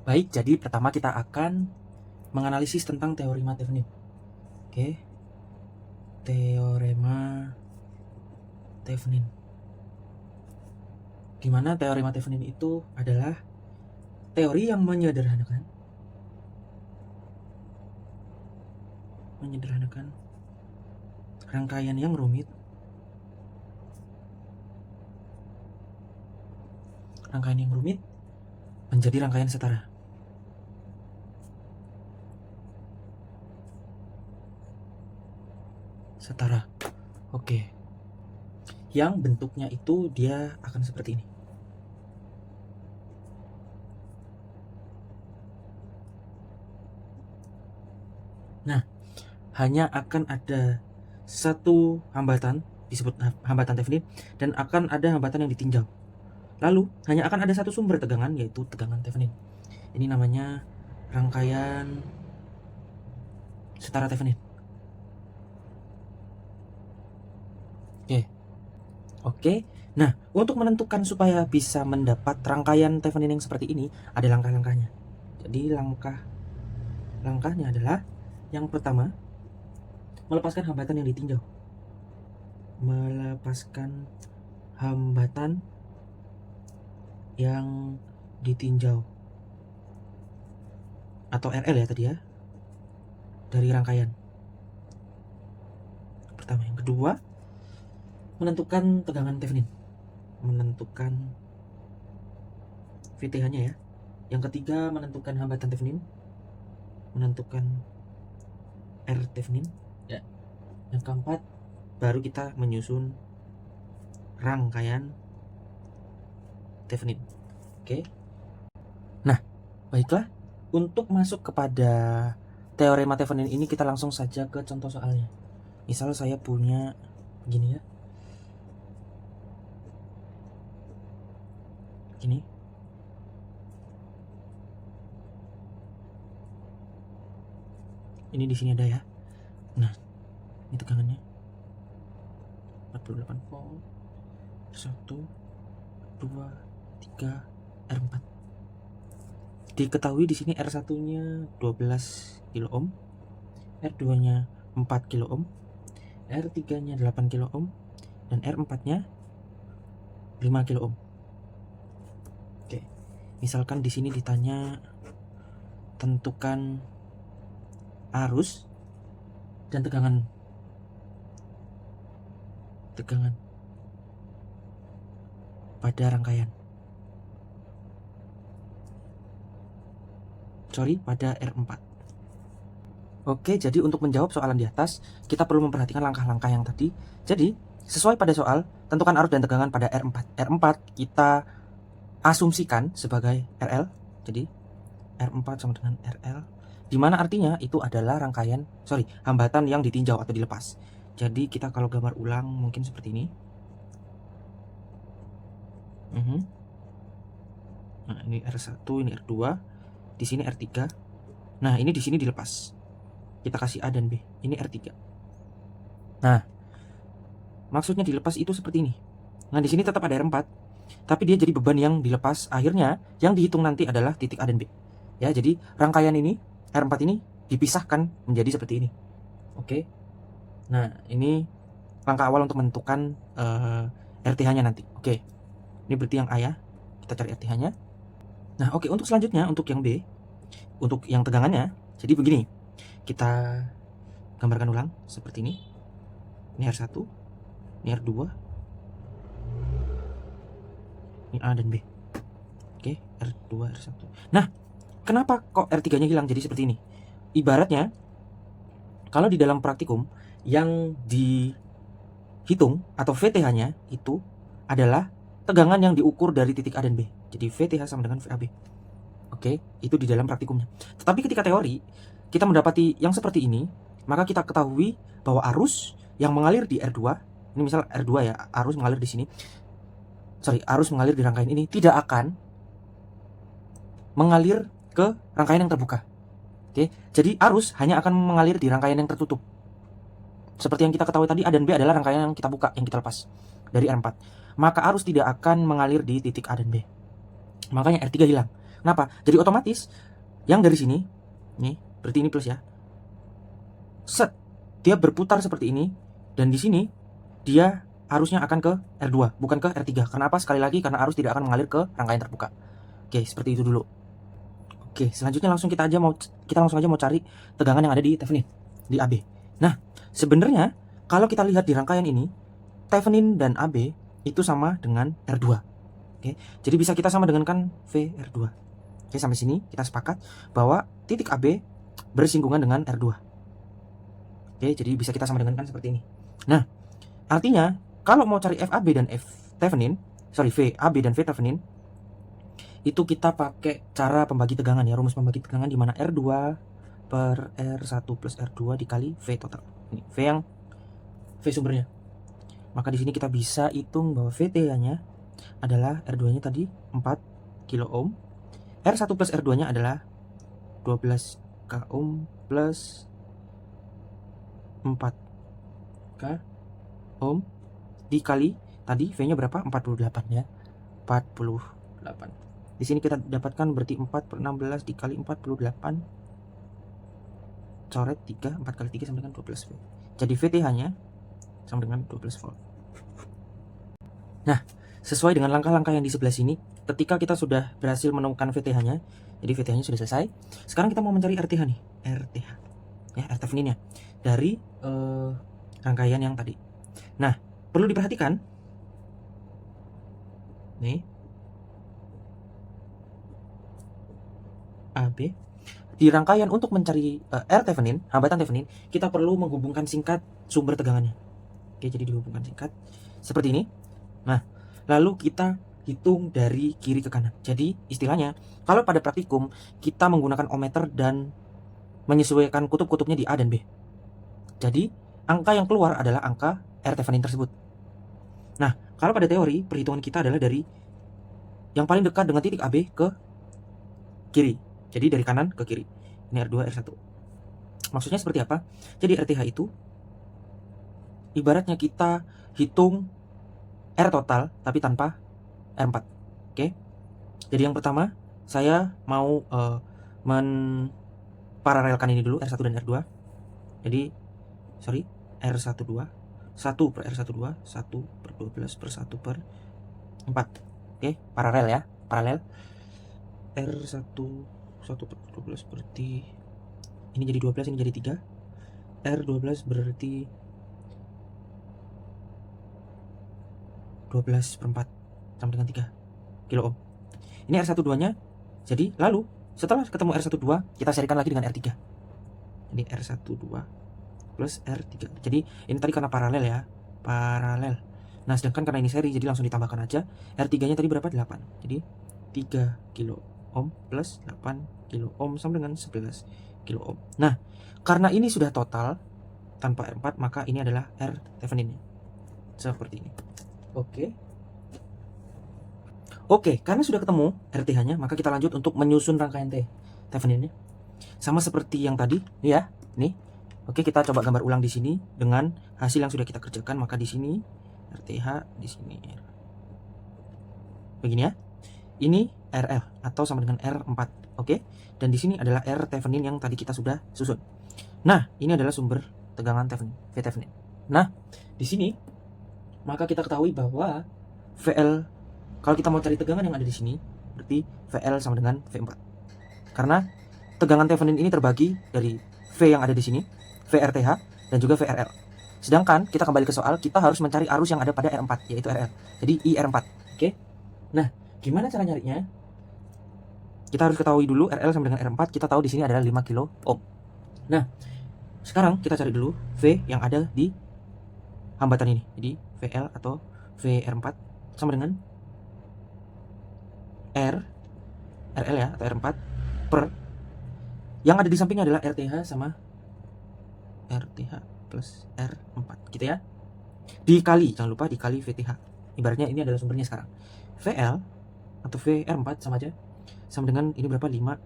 Baik, jadi pertama kita akan menganalisis tentang teorema Thevenin. Oke, teorema Thevenin. Dimana teorema Thevenin itu adalah teori yang menyederhanakan rangkaian yang rumit menjadi rangkaian setara. Oke. Yang bentuknya itu dia akan seperti ini. Nah, hanya akan ada satu hambatan, disebut hambatan Thevenin, dan akan ada hambatan yang ditinjau. Lalu, hanya akan ada satu sumber tegangan, yaitu tegangan Thevenin. Ini namanya rangkaian setara Thevenin. Oke. Nah, untuk menentukan supaya bisa mendapat rangkaian Thevenin yang seperti ini, ada langkah-langkahnya. Jadi langkahnya adalah yang pertama, melepaskan hambatan yang ditinjau. Atau RL ya tadi ya, dari rangkaian. Pertama. Yang kedua, menentukan tegangan Thevenin. Menentukan VTH-nya ya. Yang ketiga, menentukan hambatan Thevenin. Menentukan R Thevenin. Ya. Yang keempat, baru kita menyusun rangkaian Thevenin. Oke. Nah, baiklah. Untuk masuk kepada teorema Thevenin ini, kita langsung saja ke contoh soalnya. Misal saya punya begini ya. Gini. Ini di sini ada ya. Nah, ini tegangannya 48 volt. 1 2 3 R4. Diketahui di sini R1-nya 12 kilo ohm, R2-nya 4 kilo ohm, R3-nya 8 kilo ohm, dan R4-nya 5 kilo ohm. Oke. Misalkan di sini ditanya tentukan arus dan tegangan pada rangkaian. Pada R4. Oke, jadi untuk menjawab soalan di atas, kita perlu memperhatikan langkah-langkah yang tadi. Jadi, sesuai pada soal, tentukan arus dan tegangan pada R4. R4 kita asumsikan sebagai RL. Jadi, R4 sama dengan RL. Dimana artinya itu adalah hambatan yang ditinjau atau dilepas. Jadi, kita kalau gambar ulang mungkin seperti ini. Nah, ini R1, ini R2. Di sini R3. Nah, ini di sini dilepas. Kita kasih A dan B. Ini R3. Nah, maksudnya dilepas itu seperti ini. Nah, di sini tetap ada R4, tapi dia jadi beban yang dilepas. Akhirnya, yang dihitung nanti adalah titik A dan B. Ya, jadi rangkaian ini, R4 ini dipisahkan menjadi seperti ini. Oke. Nah, ini langkah awal untuk menentukan RTH-nya nanti. Oke. Ini berarti yang A ya. Kita cari RTH-nya. Nah, oke, untuk selanjutnya, untuk yang B, untuk yang tegangannya, jadi begini. Kita gambarkan ulang seperti ini. Ini R1, ini R2, ini A dan B. Oke, R2, R1. Nah, kenapa kok R3-nya hilang jadi seperti ini? Ibaratnya, kalau di dalam praktikum, yang dihitung atau VTH-nya itu adalah tegangan yang diukur dari titik A dan B. Jadi VTH sama dengan VAB. Oke, itu di dalam praktikumnya. Tetapi ketika teori, kita mendapati yang seperti ini, maka kita ketahui bahwa arus yang mengalir di R2, ini misal R2 ya, arus mengalir di sini. Arus mengalir di rangkaian ini tidak akan mengalir ke rangkaian yang terbuka. Oke, jadi arus hanya akan mengalir di rangkaian yang tertutup. Seperti yang kita ketahui tadi, A dan B adalah rangkaian yang kita buka, yang kita lepas dari R4. Maka arus tidak akan mengalir di titik A dan B. Makanya R3 hilang. Kenapa? Jadi otomatis yang dari sini, nih, berarti ini plus ya. Set, dia berputar seperti ini, dan di sini dia arusnya akan ke R2, bukan ke R3. Karena apa? Sekali lagi, karena arus tidak akan mengalir ke rangkaian terbuka. Oke, seperti itu dulu. Oke, selanjutnya kita langsung aja mau cari tegangan yang ada di Thevenin, di AB. Nah, sebenarnya kalau kita lihat di rangkaian ini, Thevenin dan AB itu sama dengan R2. Oke, jadi bisa kita sama dengan kan V R2. Oke, sampai sini kita sepakat bahwa titik AB bersinggungan dengan R2. Oke, jadi bisa kita sama dengan kan seperti ini. Nah, artinya kalau mau cari FAB dan VAB dan V Thevenin, itu kita pakai cara pembagi tegangan ya, rumus pembagi tegangan di mana R2 per R1 plus R2 dikali V total. Ini V sumbernya. Maka di sini kita bisa hitung bahwa VT-nya adalah R2-nya tadi 4 kilo ohm. R1 plus R2-nya adalah 12 k ohm plus 4 k ohm dikali tadi V-nya berapa? 48 ya. 48. Di sini kita dapatkan berarti 4 per 16 dikali 48 coret 3, 4 kali 3 sama dengan 12 V. Jadi VTH-nya sama dengan 12 volt. Nah, sesuai dengan langkah-langkah yang di sebelah sini, ketika kita sudah berhasil menemukan VTH-nya, jadi VTH-nya sudah selesai. Sekarang kita mau mencari RTH nih, RTH. Ya, R Thevenin-nya dari rangkaian yang tadi. Nah, perlu diperhatikan nih, AB di rangkaian untuk mencari R Thevenin, hambatan Thevenin, kita perlu menghubungkan singkat sumber tegangannya. Oke, jadi dihubungkan singkat seperti ini. Nah, lalu kita hitung dari kiri ke kanan. Jadi istilahnya, kalau pada praktikum kita menggunakan ohmmeter dan menyesuaikan kutub-kutubnya di A dan B. Jadi angka yang keluar adalah angka R Thevenin tersebut. Nah, kalau pada teori perhitungan kita adalah dari yang paling dekat dengan titik AB ke kiri. Jadi dari kanan ke kiri. Ini R2, R1. Maksudnya seperti apa? Jadi RTH itu ibaratnya kita hitung R total tapi tanpa R4. Oke. Jadi yang pertama saya mau paralelkan ini dulu, R1 dan R2. Jadi R12 1 per R12 1 per 12 per 1 per 4. Oke, paralel ya, paralel. R1 1 per 12 berarti ini jadi 12, ini jadi 3. R12 berarti 12 per 4 sama dengan 3 kilo ohm. Ini R12 nya. Jadi lalu setelah ketemu R12 kita serikan lagi dengan R3. Ini R12 plus R3. Jadi ini tadi karena paralel ya, paralel. Nah, sedangkan karena ini seri jadi langsung ditambahkan aja. R3 nya tadi berapa? 8. Jadi 3 kilo ohm plus 8 kilo ohm sama dengan 11 kilo ohm. Nah, karena ini sudah total tanpa R4, maka ini adalah R Thevenin. Seperti ini. Oke, karena sudah ketemu RTH-nya, maka kita lanjut untuk menyusun rangkaian Thevenin-nya. Sama seperti yang tadi, ya. Nih. Oke, kita coba gambar ulang di sini dengan hasil yang sudah kita kerjakan. Maka di sini RTH, di sini R. Begini ya. Ini RL atau sama dengan R4. Oke. Dan di sini adalah R Thevenin yang tadi kita sudah susun. Nah, ini adalah sumber tegangan Thevenin, V Thevenin. Nah, di sini maka kita ketahui bahwa VL, kalau kita mau cari tegangan yang ada di sini, berarti VL sama dengan V4. Karena tegangan Thevenin ini terbagi dari V yang ada di sini, VRTH, dan juga VRL. Sedangkan kita kembali ke soal, kita harus mencari arus yang ada pada R4, yaitu RL. Jadi IR4. Oke. Nah, gimana cara nyarinya? Kita harus ketahui dulu RL sama dengan R4. Kita tahu di sini adalah 5 kilo ohm. Nah, sekarang kita cari dulu V yang ada di hambatan ini. Jadi VL atau VR4 sama dengan RL ya, atau R4 per yang ada di sampingnya adalah RTH sama RTH plus R4 gitu ya. Dikali, jangan lupa dikali VTH. Ibaratnya ini adalah sumbernya sekarang. VL atau VR4 sama aja. Sama dengan ini berapa? 5.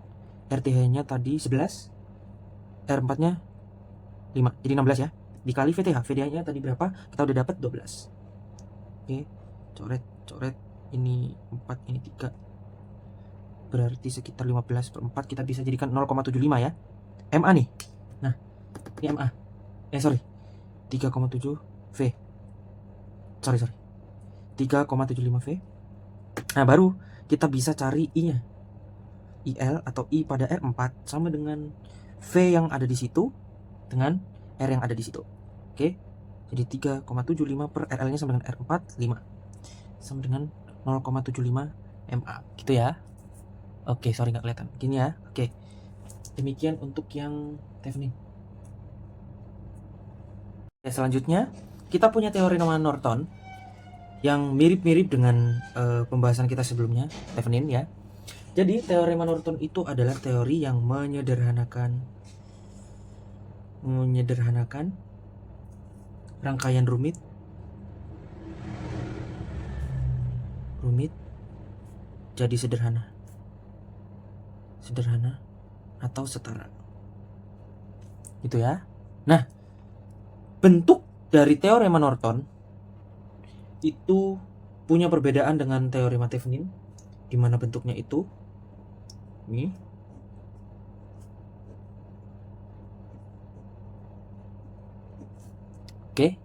RTH-nya tadi 11. R4-nya 5. Jadi 16 ya. Dikali VTH. VTH-nya tadi berapa? Kita udah dapat 12. Oke. Coret. Ini 4, ini 3. berarti sekitar 15/4, kita bisa jadikan 0,75 ya. MA nih. Nah, ini MA. Sorry. 3,7 V. Sorry. 3,75 V. Nah, baru kita bisa cari I-nya. IL atau I pada R4 sama dengan V yang ada di situ dengan R yang ada di situ. Oke. Jadi 3,75 per RL-nya sama dengan R4, 5. Sama dengan 0,75 MA. Gitu ya. Oke, sorry nggak kelihatan. Gini ya. Oke. Demikian untuk yang Thevenin. Selanjutnya, kita punya teori Norton yang mirip-mirip dengan pembahasan kita sebelumnya, Thevenin ya. Jadi, teorema Norton itu adalah teori yang menyederhanakan rangkaian rumit jadi sederhana atau setara. Gitu ya. Nah, bentuk dari teorema Norton itu punya perbedaan dengan teorema Thevenin, di mana bentuknya itu ini. Oke.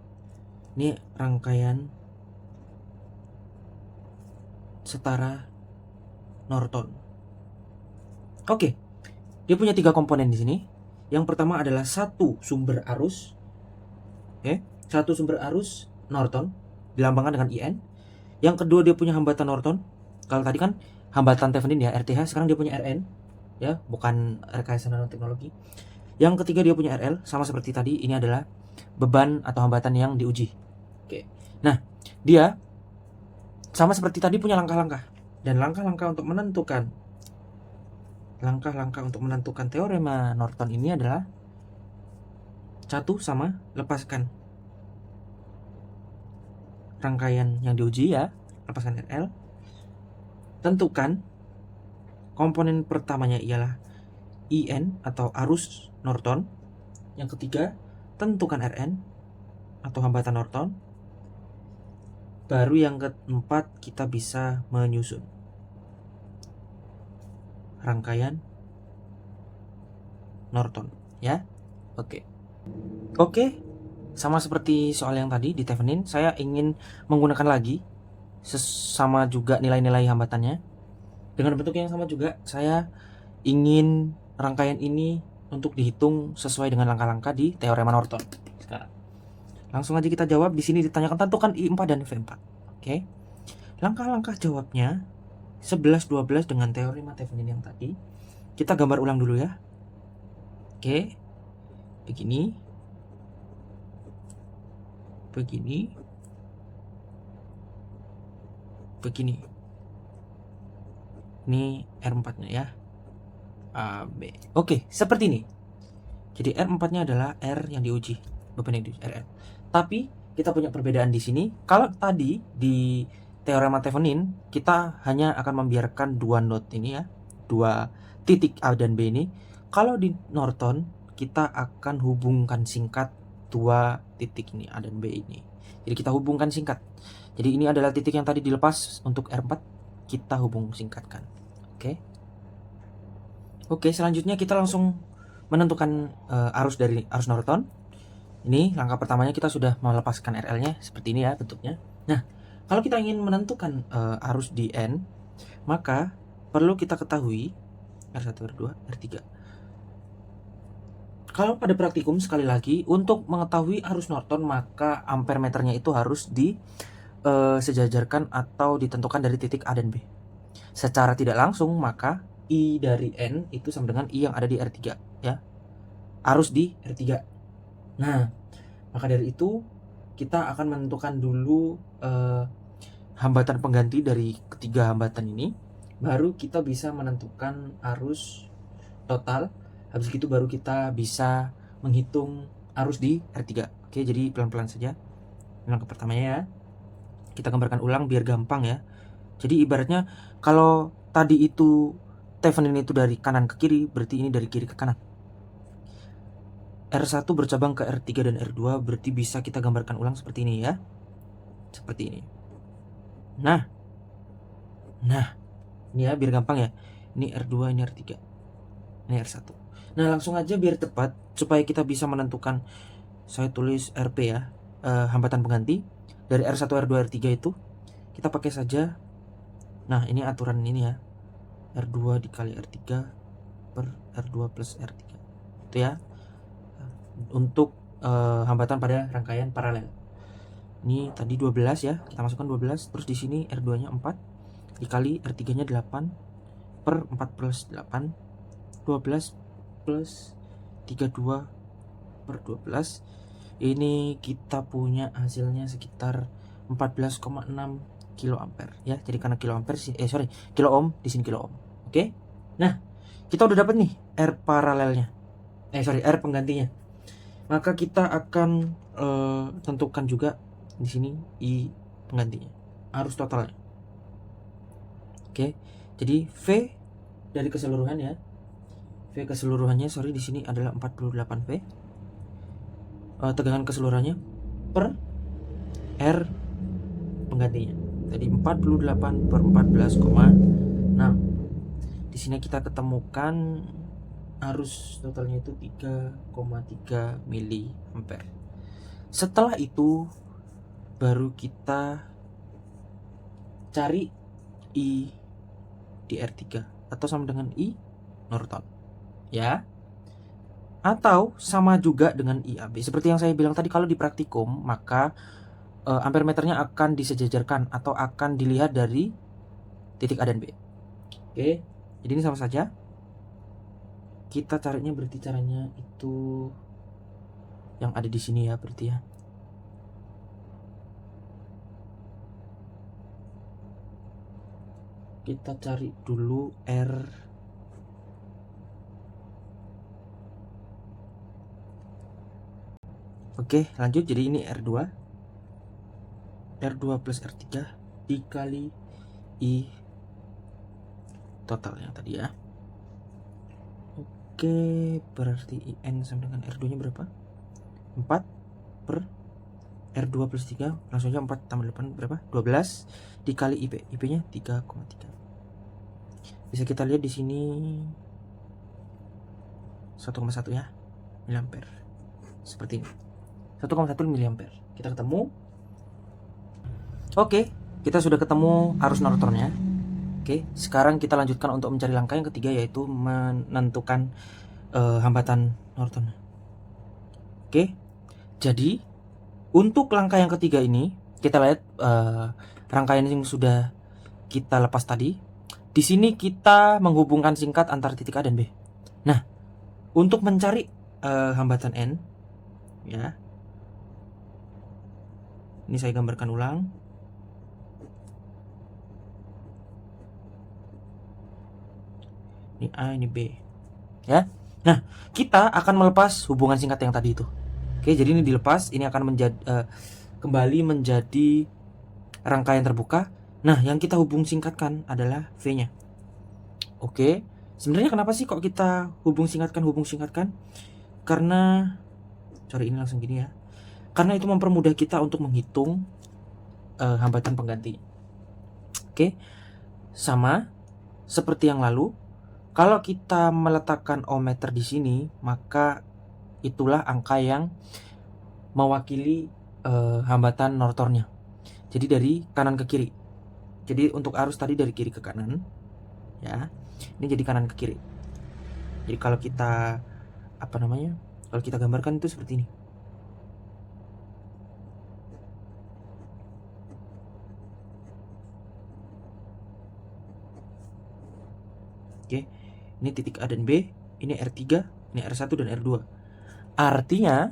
Ini rangkaian setara Norton. Oke. Dia punya 3 komponen di sini. Yang pertama adalah satu sumber arus. Oke, satu sumber arus Norton dilambangkan dengan IN. Yang kedua dia punya hambatan Norton. Kalau tadi kan hambatan Thevenin ya, RTH, sekarang dia punya RN ya, bukan rekayasa nanoteknologi. Yang ketiga dia punya RL, sama seperti tadi, ini adalah beban atau hambatan yang diuji. Oke. Nah, dia sama seperti tadi punya langkah-langkah, dan langkah-langkah untuk menentukan teorema Norton ini adalah satu sama lepaskan rangkaian yang diuji ya, lepaskan RL. Tentukan komponen pertamanya ialah IN atau arus Norton. Yang ketiga, tentukan RN atau hambatan Norton. Baru yang keempat, kita bisa menyusun rangkaian Norton ya. Oke, sama seperti soal yang tadi di Thevenin, saya ingin menggunakan lagi sama juga nilai-nilai hambatannya. Dengan bentuk yang sama juga, saya ingin rangkaian ini untuk dihitung sesuai dengan langkah-langkah di teorema Norton. Sekarang langsung aja kita jawab. Di sini ditanyakan tentukan I4 dan V4. Oke. Langkah-langkah jawabnya 11 12 dengan teorema Thevenin yang tadi. Kita gambar ulang dulu ya. Oke. Begini. Ini R4-nya ya. A, B. Oke, seperti ini. Jadi R4-nya adalah R yang diuji, beban yang diuji, RL. Tapi kita punya perbedaan di sini. Kalau tadi di teorema Thevenin kita hanya akan membiarkan dua node ini ya, dua titik A dan B ini. Kalau di Norton kita akan hubungkan singkat dua titik ini, A dan B ini. Jadi kita hubungkan singkat. Jadi ini adalah titik yang tadi dilepas untuk R4, kita hubung singkatkan. Oke, selanjutnya kita langsung menentukan arus dari arus Norton. Ini langkah pertamanya, kita sudah melepaskan RL-nya seperti ini ya bentuknya. Nah, kalau kita ingin menentukan arus di N, maka perlu kita ketahui R1, R2, R3. Kalau pada praktikum, sekali lagi, untuk mengetahui arus Norton, maka ampere meternya itu harus disejajarkan atau ditentukan dari titik A dan B. Secara tidak langsung, maka I dari N itu sama dengan I yang ada di R3 ya. Arus di R3. Nah, maka dari itu kita akan menentukan dulu hambatan pengganti dari ketiga hambatan ini. Baru kita bisa menentukan arus total. Habis itu baru kita bisa menghitung arus di R3. Oke, jadi pelan-pelan saja. Langkah pertamanya ya. Kita gambarkan ulang biar gampang ya. Jadi ibaratnya kalau tadi itu Thevenin itu dari kanan ke kiri, berarti ini dari kiri ke kanan. R1 bercabang ke R3 dan R2, berarti bisa kita gambarkan ulang seperti ini ya. Seperti ini. Nah, ini ya biar gampang ya. Ini R2, ini R3, ini R1. Nah langsung aja biar tepat, supaya kita bisa menentukan, saya tulis RP ya, hambatan pengganti dari R1, R2, R3 itu kita pakai saja. Nah ini aturan ini ya, R2 dikali R3 per R2 plus R3 itu ya, untuk hambatan pada rangkaian paralel. Ini tadi 12 ya, kita masukkan 12, terus di sini R2 nya 4 dikali R3 nya 8 per 4 plus 8, 12 plus 32 per 12. Ini kita punya hasilnya sekitar 14,6 kilo ampere ya. Jadi karena kilo ampere kilo ohm, di sini kilo ohm. Oke. Nah, kita udah dapat nih R paralelnya. R penggantinya. Maka kita akan tentukan juga di sini I penggantinya, arus totalnya. Oke. Jadi V dari keseluruhan ya. V keseluruhannya di sini adalah 48 V. Tegangan keseluruhannya per R penggantinya. Tadi 48 per 14,6. Di sini kita ketemukan arus totalnya itu 3,3 mili ampere. Setelah itu baru kita cari I di R3 atau sama dengan I Norton ya, atau sama juga dengan IAB. Seperti yang saya bilang tadi, kalau di praktikum maka ampere meternya akan disejajarkan atau akan dilihat dari titik A dan B. Oke, jadi ini sama saja. Kita carinya berarti caranya itu yang ada di sini ya, berarti ya. Kita cari dulu R. Oke, lanjut. Jadi ini R2 plus R3 dikali I totalnya tadi ya. Oke, berarti IN sama dengan R2 nya berapa? 4 per R2 plus 3, langsung aja 4 tambah 8 berapa? 12 dikali IP. IP nya 3,3. Bisa kita lihat di sini 1,1 ya miliampere. Seperti ini. 1,1 miliampere. Kita ketemu. Oke, kita sudah ketemu arus Nortonnya. Oke, sekarang kita lanjutkan untuk mencari langkah yang ketiga, yaitu menentukan hambatan Norton. Oke, jadi untuk langkah yang ketiga ini kita lihat rangkaian yang sudah kita lepas tadi. Di sini kita menghubungkan singkat antara titik A dan B. Nah, untuk mencari hambatan N ya, ini saya gambarkan ulang. Ini A, ini B ya. Nah, kita akan melepas hubungan singkat yang tadi itu. Oke, jadi ini dilepas, ini akan kembali menjadi rangkaian terbuka. Nah, yang kita hubung singkatkan adalah V-nya. Oke, sebenarnya kenapa sih kok kita hubung singkatkan? Karena ini langsung gini ya. Karena itu mempermudah kita untuk menghitung hambatan pengganti. Oke, sama seperti yang lalu. Kalau kita meletakkan ohmmeter di sini, maka itulah angka yang mewakili hambatan Nortonnya. Jadi dari kanan ke kiri. Jadi untuk arus tadi dari kiri ke kanan ya, ini jadi kanan ke kiri. Jadi kalau kita kalau kita gambarkan itu seperti ini. Oke, ini titik A dan B, ini R3, ini R1 dan R2. Artinya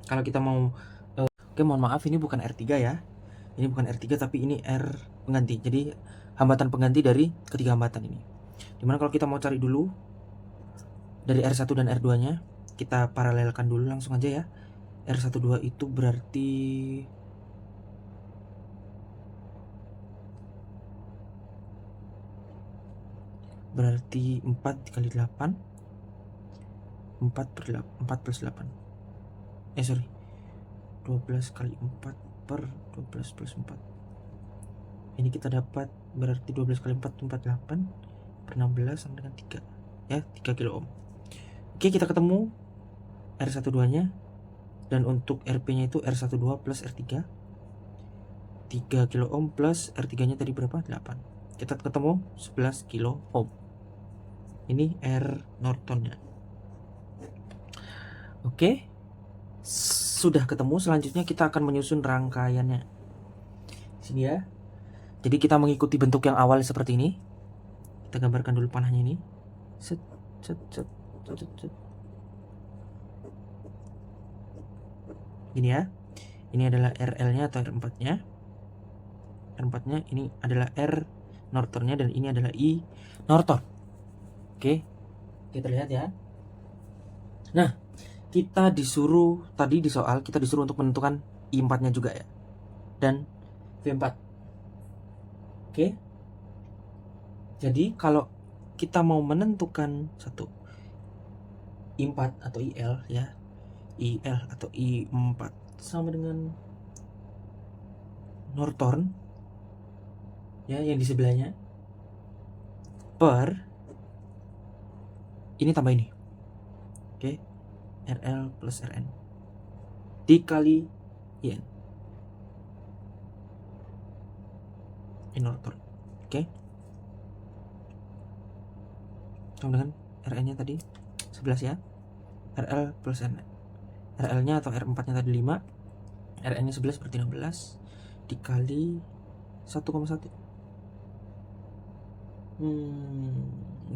kalau kita mau oke, mohon maaf, ini bukan R3 ya. Ini bukan R3 tapi ini R pengganti. Jadi hambatan pengganti dari ketiga hambatan ini. Dimana kalau kita mau cari dulu dari R1 dan R2-nya, kita paralelkan dulu langsung aja ya. R12 itu berarti berarti 4 dikali 8, 4 plus 8, 12 kali 4 per 12 plus 4, Ini kita dapat berarti 12 kali 4 48 per 16 sama dengan 3 ya, 3 kilo ohm. Oke, kita ketemu R12 nya, dan untuk RP nya itu R12 plus R3 3 kilo ohm plus R3 nya tadi berapa? 8. Kita ketemu 11 kilo ohm. Ini R Norton nya. Oke, sudah ketemu. Selanjutnya kita akan menyusun rangkaiannya sini ya. Jadi kita mengikuti bentuk yang awal seperti ini. Kita gambarkan dulu panahnya ini. Set, set, set, set, set. Ini ya. Ini adalah RL-nya atau R4-nya. R4-nya ini adalah R Norton-nya, dan ini adalah I Norton. Oke. Kita lihat ya. Nah, kita disuruh tadi di soal kita disuruh untuk menentukan I4-nya juga ya. Dan V4. Oke. Jadi kalau kita mau menentukan satu I4 atau IL ya, IL atau I4 sama dengan Norton ya, yang di sebelahnya, per ini tambah ini. Oke. RL plus RN dikali IN. Norton. Oke. Sama dengan RN nya tadi 11 ya. RL plus RN. RL nya atau R4 nya tadi 5, RN nya 11 berarti 16 dikali 1,1.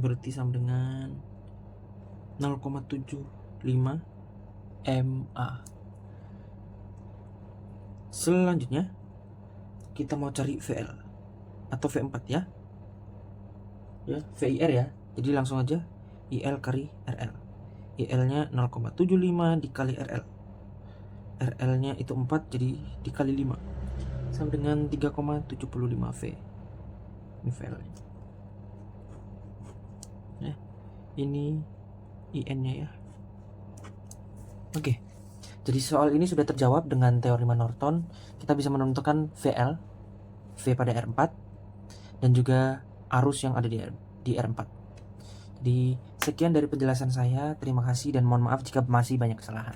Berarti sama dengan 0,75 mA. Selanjutnya kita mau cari VL atau V4 ya. Ya, VIR ya. Jadi langsung aja IL kali RL. IL-nya 0,75 dikali RL. RL-nya itu 4, jadi dikali 5 sama dengan 3,75 V. Ini VL-nya. Ya, ini IN-nya ya. Oke. Jadi soal ini sudah terjawab dengan teorema Norton. Kita bisa menentukan VL, V pada R4, dan juga arus yang ada di R4. Jadi sekian dari penjelasan saya. Terima kasih dan mohon maaf jika masih banyak kesalahan.